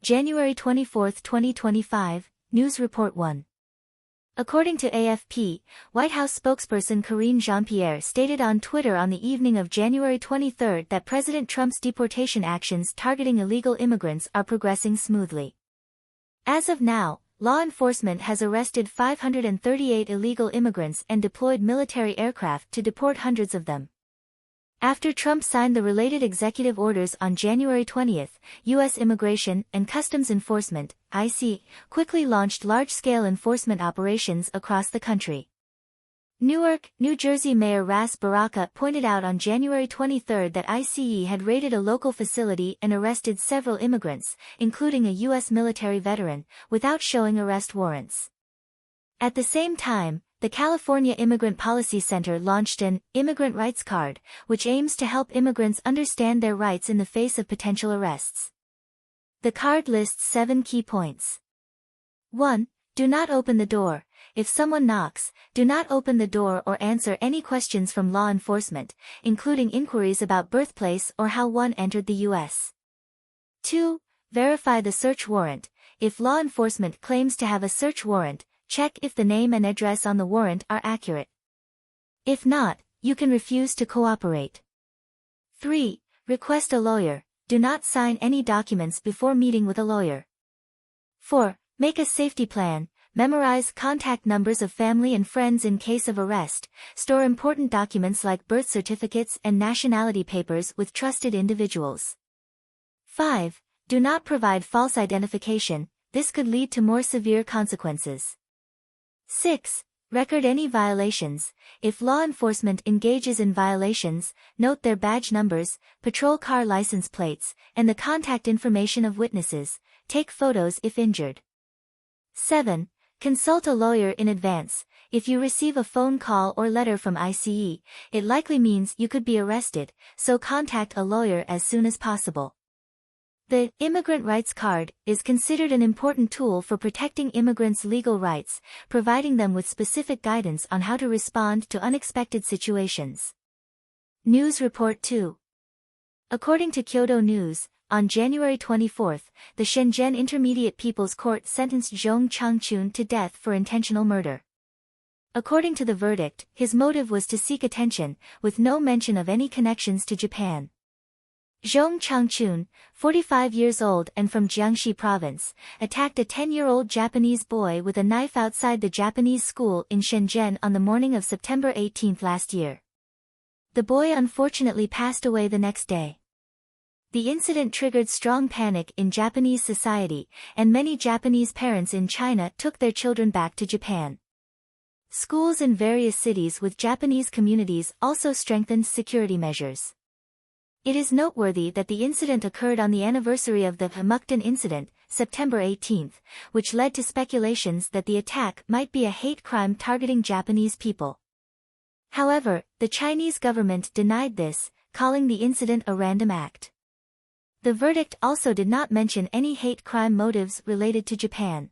January 24, 2025, News Report 1. According to AFP, White House spokesperson Karine Jean-Pierre stated on Twitter on the evening of January 23 that President Trump's deportation actions targeting illegal immigrants are progressing smoothly. As of now, law enforcement has arrested 538 illegal immigrants and deployed military aircraft to deport hundreds of them. After Trump signed the related executive orders on January 20, U.S. Immigration and Customs Enforcement, ICE, quickly launched large-scale enforcement operations across the country. Newark, New Jersey Mayor Ras Baraka pointed out on January 23 that ICE had raided a local facility and arrested several immigrants, including a U.S. military veteran, without showing arrest warrants. At the same time, the California Immigrant Policy Center launched an Immigrant Rights Card, which aims to help immigrants understand their rights in the face of potential arrests. The card lists 7 key points. 1. Do not open the door. If someone knocks, do not open the door or answer any questions from law enforcement, including inquiries about birthplace or how one entered the U.S. 2. Verify the search warrant. If law enforcement claims to have a search warrant, check if the name and address on the warrant are accurate. If not, you can refuse to cooperate. 3. Request a lawyer. Do not sign any documents before meeting with a lawyer. 4. Make a safety plan. Memorize contact numbers of family and friends in case of arrest. Store important documents like birth certificates and nationality papers with trusted individuals. 5. Do not provide false identification. This could lead to more severe consequences. 6. Record any violations. If law enforcement engages in violations, note their badge numbers, patrol car license plates, and the contact information of witnesses. Take photos if injured. 7. Consult a lawyer in advance. If you receive a phone call or letter from ICE, it likely means you could be arrested, so contact a lawyer as soon as possible. The Immigrant Rights Card is considered an important tool for protecting immigrants' legal rights, providing them with specific guidance on how to respond to unexpected situations. News Report 2. According to Kyodo News, on January 24, the Shenzhen Intermediate People's Court sentenced Zhong Changchun to death for intentional murder. According to the verdict, his motive was to seek attention, with no mention of any connections to Japan. Zhong Changchun, 45 years old and from Jiangxi province, attacked a 10-year-old Japanese boy with a knife outside the Japanese school in Shenzhen on the morning of September 18 last year. The boy unfortunately passed away the next day. The incident triggered strong panic in Japanese society, and many Japanese parents in China took their children back to Japan. Schools in various cities with Japanese communities also strengthened security measures. It is noteworthy that the incident occurred on the anniversary of the Mukden incident, September 18, which led to speculations that the attack might be a hate crime targeting Japanese people. However, the Chinese government denied this, calling the incident a random act. The verdict also did not mention any hate crime motives related to Japan.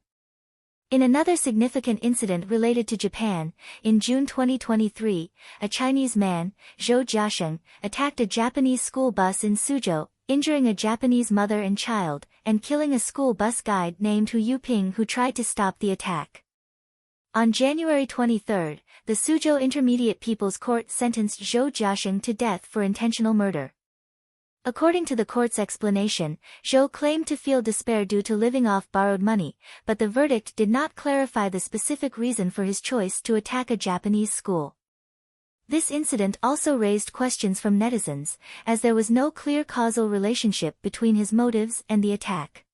In another significant incident related to Japan, in June 2023, a Chinese man, Zhou Jiasheng, attacked a Japanese school bus in Suzhou, injuring a Japanese mother and child, and killing a school bus guide named Hu Yuping who tried to stop the attack. On January 23, the Suzhou Intermediate People's Court sentenced Zhou Jiasheng to death for intentional murder. According to the court's explanation, Zhou claimed to feel despair due to living off borrowed money, but the verdict did not clarify the specific reason for his choice to attack a Japanese school. This incident also raised questions from netizens, as there was no clear causal relationship between his motives and the attack.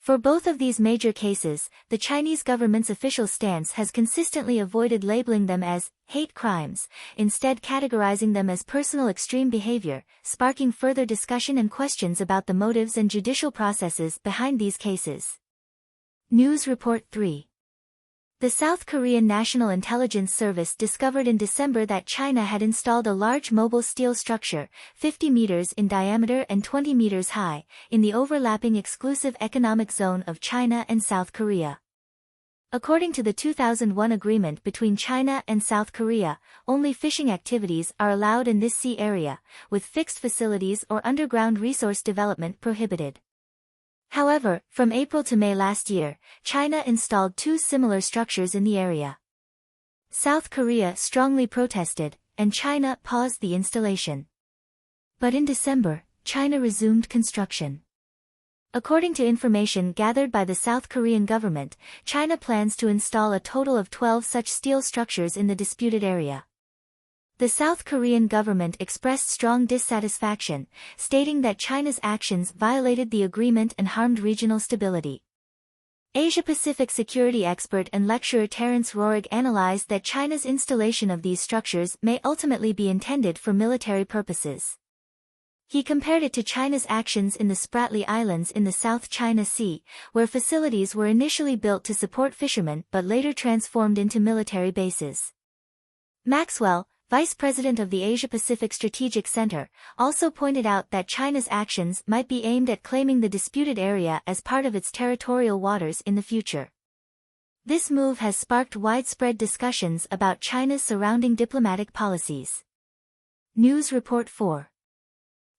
For both of these major cases, the Chinese government's official stance has consistently avoided labeling them as hate crimes, instead categorizing them as personal extreme behavior, sparking further discussion and questions about the motives and judicial processes behind these cases. News Report 3. The South Korean National Intelligence Service discovered in December that China had installed a large mobile steel structure, 50 meters in diameter and 20 meters high, in the overlapping exclusive economic zone of China and South Korea. According to the 2001 agreement between China and South Korea, only fishing activities are allowed in this sea area, with fixed facilities or underground resource development prohibited. However, from April to May last year, China installed two similar structures in the area. South Korea strongly protested, and China paused the installation. But in December, China resumed construction. According to information gathered by the South Korean government, China plans to install a total of 12 such steel structures in the disputed area. The South Korean government expressed strong dissatisfaction, stating that China's actions violated the agreement and harmed regional stability. Asia-Pacific security expert and lecturer Terence Rohrig analyzed that China's installation of these structures may ultimately be intended for military purposes. He compared it to China's actions in the Spratly Islands in the South China Sea, where facilities were initially built to support fishermen but later transformed into military bases. Maxwell, vice president of the Asia-Pacific Strategic Center, also pointed out that China's actions might be aimed at claiming the disputed area as part of its territorial waters in the future. This move has sparked widespread discussions about China's surrounding diplomatic policies. News Report 4.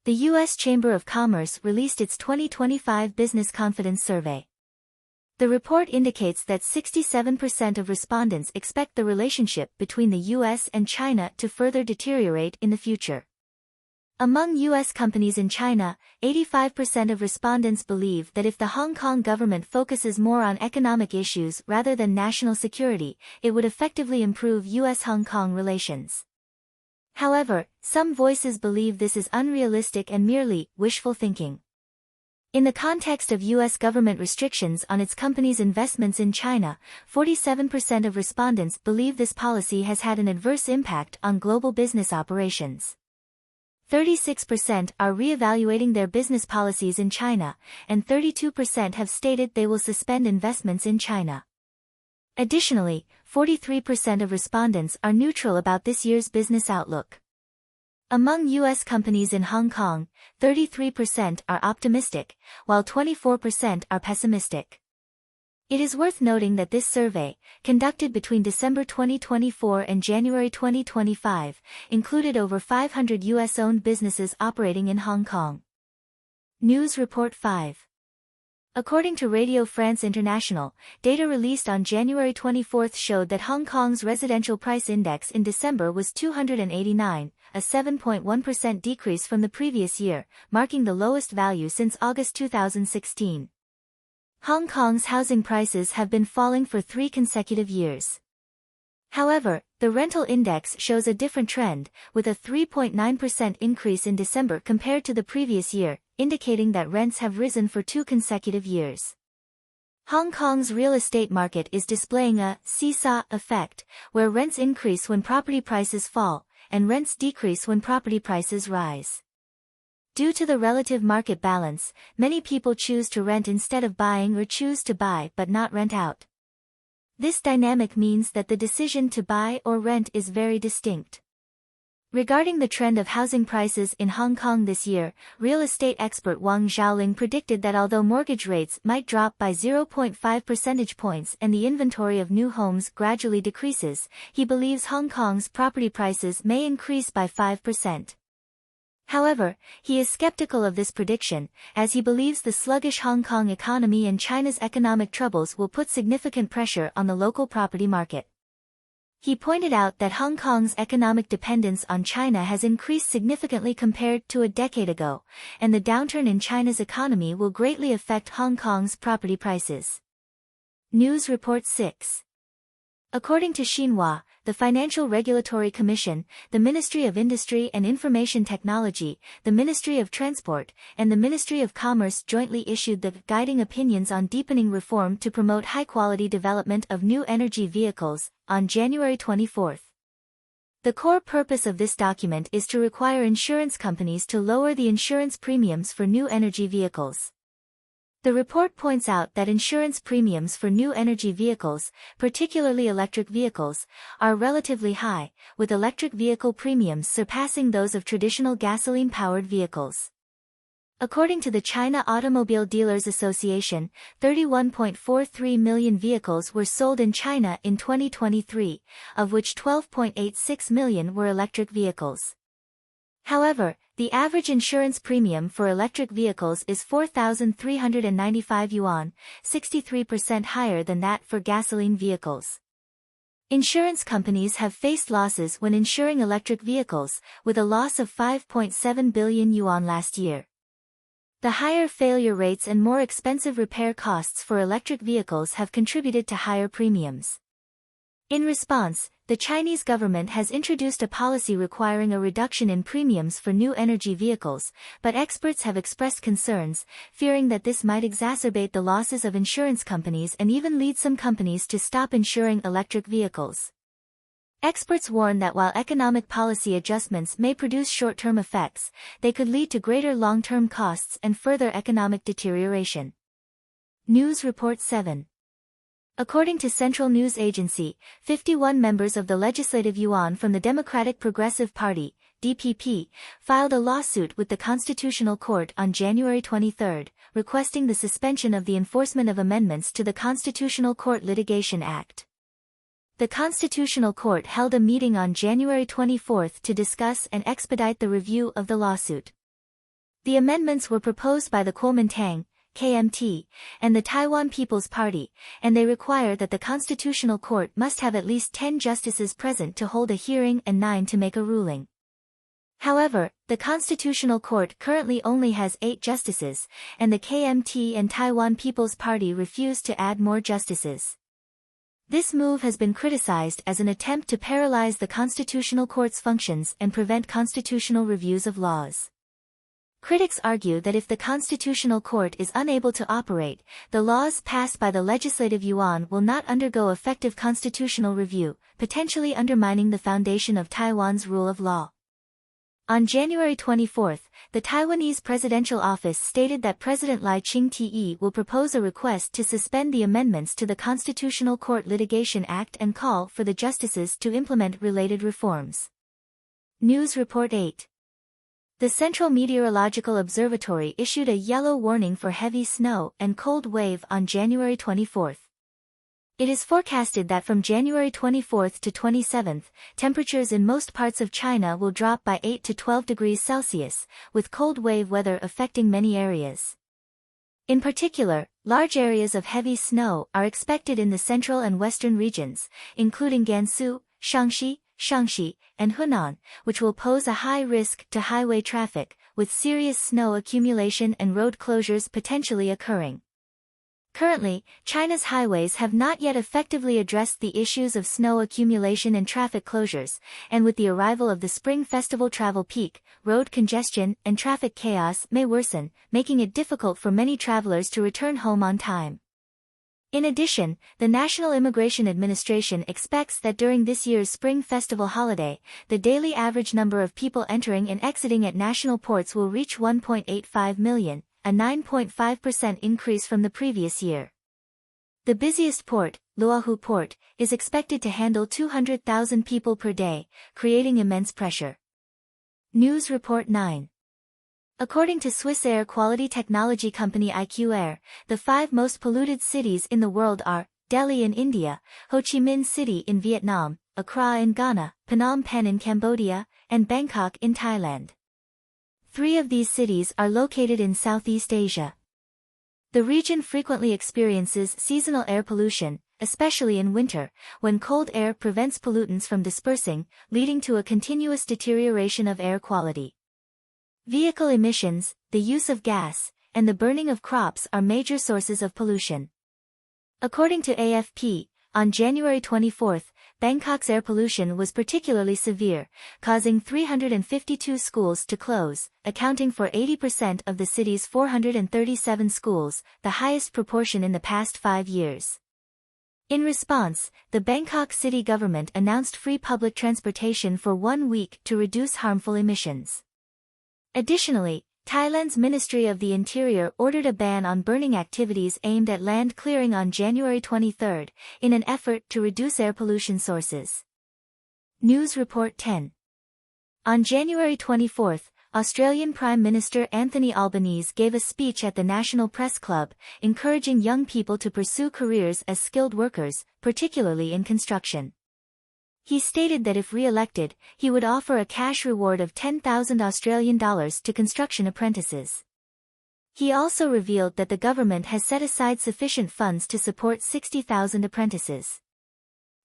The U.S. Chamber of Commerce released its 2025 Business Confidence Survey. The report indicates that 67% of respondents expect the relationship between the U.S. and China to further deteriorate in the future. Among U.S. companies in China, 85% of respondents believe that if the Hong Kong government focuses more on economic issues rather than national security, it would effectively improve U.S.-Hong Kong relations. However, some voices believe this is unrealistic and merely wishful thinking. In the context of U.S. government restrictions on its companies' investments in China, 47% of respondents believe this policy has had an adverse impact on global business operations. 36% are re-evaluating their business policies in China, and 32% have stated they will suspend investments in China. Additionally, 43% of respondents are neutral about this year's business outlook. Among U.S. companies in Hong Kong, 33% are optimistic, while 24% are pessimistic. It is worth noting that this survey, conducted between December 2024 and January 2025, included over 500 U.S.-owned businesses operating in Hong Kong. News Report 5. According to Radio France International, data released on January 24 showed that Hong Kong's residential price index in December was 289, a 7.1% decrease from the previous year, marking the lowest value since August 2016. Hong Kong's housing prices have been falling for 3 consecutive years. However, the rental index shows a different trend, with a 3.9% increase in December compared to the previous year, indicating that rents have risen for 2 consecutive years. Hong Kong's real estate market is displaying a seesaw effect, where rents increase when property prices fall, and rents decrease when property prices rise. Due to the relative market balance, many people choose to rent instead of buying or choose to buy but not rent out. This dynamic means that the decision to buy or rent is very distinct. Regarding the trend of housing prices in Hong Kong this year, real estate expert Wang Xiaoling predicted that although mortgage rates might drop by 0.5 percentage points and the inventory of new homes gradually decreases, he believes Hong Kong's property prices may increase by 5%. However, he is skeptical of this prediction, as he believes the sluggish Hong Kong economy and China's economic troubles will put significant pressure on the local property market. He pointed out that Hong Kong's economic dependence on China has increased significantly compared to a decade ago, and the downturn in China's economy will greatly affect Hong Kong's property prices. News Report 6. According to Xinhua, the Financial Regulatory Commission, the Ministry of Industry and Information Technology, the Ministry of Transport, and the Ministry of Commerce jointly issued the Guiding Opinions on Deepening Reform to Promote High-Quality Development of New Energy Vehicles on January 24. The core purpose of this document is to require insurance companies to lower the insurance premiums for new energy vehicles. The report points out that insurance premiums for new energy vehicles, particularly electric vehicles, are relatively high, with electric vehicle premiums surpassing those of traditional gasoline-powered vehicles. According to the China Automobile Dealers Association, 31.43 million vehicles were sold in China in 2023, of which 12.86 million were electric vehicles. However, the average insurance premium for electric vehicles is 4,395 yuan, 63% higher than that for gasoline vehicles. Insurance companies have faced losses when insuring electric vehicles, with a loss of 5.7 billion yuan last year. The higher failure rates and more expensive repair costs for electric vehicles have contributed to higher premiums. In response, the Chinese government has introduced a policy requiring a reduction in premiums for new energy vehicles, but experts have expressed concerns, fearing that this might exacerbate the losses of insurance companies and even lead some companies to stop insuring electric vehicles. Experts warn that while economic policy adjustments may produce short-term effects, they could lead to greater long-term costs and further economic deterioration. News Report 7. According to Central News Agency, 51 members of the Legislative Yuan from the Democratic Progressive Party, DPP, filed a lawsuit with the Constitutional Court on January 23, requesting the suspension of the enforcement of amendments to the Constitutional Court Litigation Act. The Constitutional Court held a meeting on January 24 to discuss and expedite the review of the lawsuit. The amendments were proposed by the Kuomintang, KMT, and the Taiwan People's Party, and they require that the Constitutional Court must have at least 10 justices present to hold a hearing and 9 to make a ruling. However, the Constitutional Court currently only has 8 justices, and the KMT and Taiwan People's Party refuse to add more justices. This move has been criticized as an attempt to paralyze the Constitutional Court's functions and prevent constitutional reviews of laws. Critics argue that if the Constitutional Court is unable to operate, the laws passed by the Legislative Yuan will not undergo effective constitutional review, potentially undermining the foundation of Taiwan's rule of law. On January 24, the Taiwanese presidential office stated that President Lai Ching-te will propose a request to suspend the amendments to the Constitutional Court Litigation Act and call for the justices to implement related reforms. News Report 8. The Central Meteorological Observatory issued a yellow warning for heavy snow and cold wave on January 24. It is forecasted that from January 24 to 27, temperatures in most parts of China will drop by 8 to 12 degrees Celsius, with cold wave weather affecting many areas. In particular, large areas of heavy snow are expected in the central and western regions, including Gansu, Shaanxi, and Hunan, which will pose a high risk to highway traffic, with serious snow accumulation and road closures potentially occurring. Currently, China's highways have not yet effectively addressed the issues of snow accumulation and traffic closures, and with the arrival of the Spring Festival travel peak, road congestion and traffic chaos may worsen, making it difficult for many travelers to return home on time. In addition, the National Immigration Administration expects that during this year's Spring Festival holiday, the daily average number of people entering and exiting at national ports will reach 1.85 million, a 9.5% increase from the previous year. The busiest port, Luohu Port, is expected to handle 200,000 people per day, creating immense pressure. News Report 9. According to Swiss air quality technology company IQ Air, the 5 most polluted cities in the world are Delhi in India, Ho Chi Minh City in Vietnam, Accra in Ghana, Phnom Penh in Cambodia, and Bangkok in Thailand. 3 of these cities are located in Southeast Asia. The region frequently experiences seasonal air pollution, especially in winter, when cold air prevents pollutants from dispersing, leading to a continuous deterioration of air quality. Vehicle emissions, the use of gas, and the burning of crops are major sources of pollution. According to AFP, on January 24, Bangkok's air pollution was particularly severe, causing 352 schools to close, accounting for 80% of the city's 437 schools, the highest proportion in the past 5 years. In response, the Bangkok city government announced free public transportation for 1 week to reduce harmful emissions. Additionally, Thailand's Ministry of the Interior ordered a ban on burning activities aimed at land clearing on January 23, in an effort to reduce air pollution sources. News Report 10. On January 24, Australian Prime Minister Anthony Albanese gave a speech at the National Press Club, encouraging young people to pursue careers as skilled workers, particularly in construction. He stated that if re-elected, he would offer a cash reward of 10,000 Australian dollars to construction apprentices. He also revealed that the government has set aside sufficient funds to support 60,000 apprentices.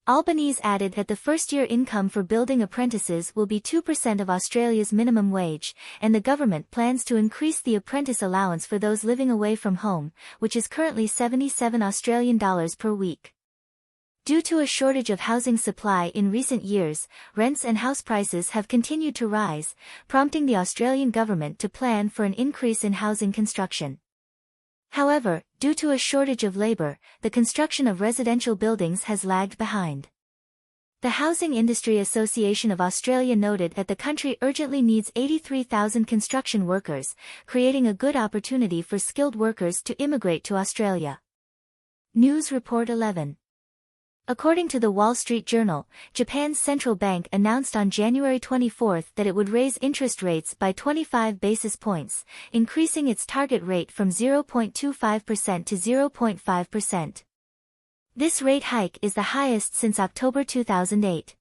Albanese added that the first-year income for building apprentices will be 2% of Australia's minimum wage, and the government plans to increase the apprentice allowance for those living away from home, which is currently 77 Australian dollars per week. Due to a shortage of housing supply in recent years, rents and house prices have continued to rise, prompting the Australian government to plan for an increase in housing construction. However, due to a shortage of labour, the construction of residential buildings has lagged behind. The Housing Industry Association of Australia noted that the country urgently needs 83,000 construction workers, creating a good opportunity for skilled workers to immigrate to Australia. News Report 11. According to the Wall Street Journal, Japan's central bank announced on January 24 that it would raise interest rates by 25 basis points, increasing its target rate from 0.25% to 0.5%. This rate hike is the highest since October 2008.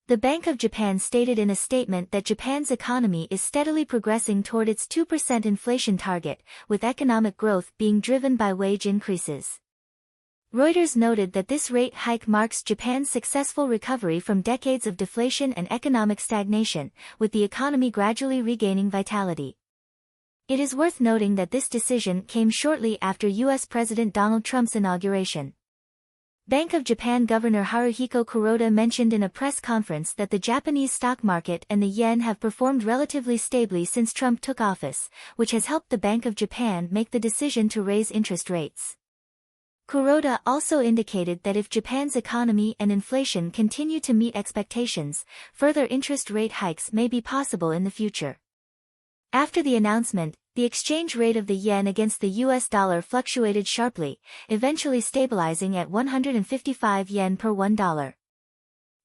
The Bank of Japan stated in a statement that Japan's economy is steadily progressing toward its 2% inflation target, with economic growth being driven by wage increases. Reuters noted that this rate hike marks Japan's successful recovery from decades of deflation and economic stagnation, with the economy gradually regaining vitality. It is worth noting that this decision came shortly after U.S. President Donald Trump's inauguration. Bank of Japan Governor Haruhiko Kuroda mentioned in a press conference that the Japanese stock market and the yen have performed relatively stably since Trump took office, which has helped the Bank of Japan make the decision to raise interest rates. Kuroda also indicated that if Japan's economy and inflation continue to meet expectations, further interest rate hikes may be possible in the future. After the announcement, the exchange rate of the yen against the US dollar fluctuated sharply, eventually stabilizing at 155 yen per $1.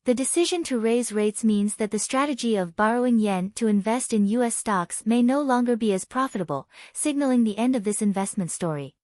The decision to raise rates means that the strategy of borrowing yen to invest in US stocks may no longer be as profitable, signaling the end of this investment story.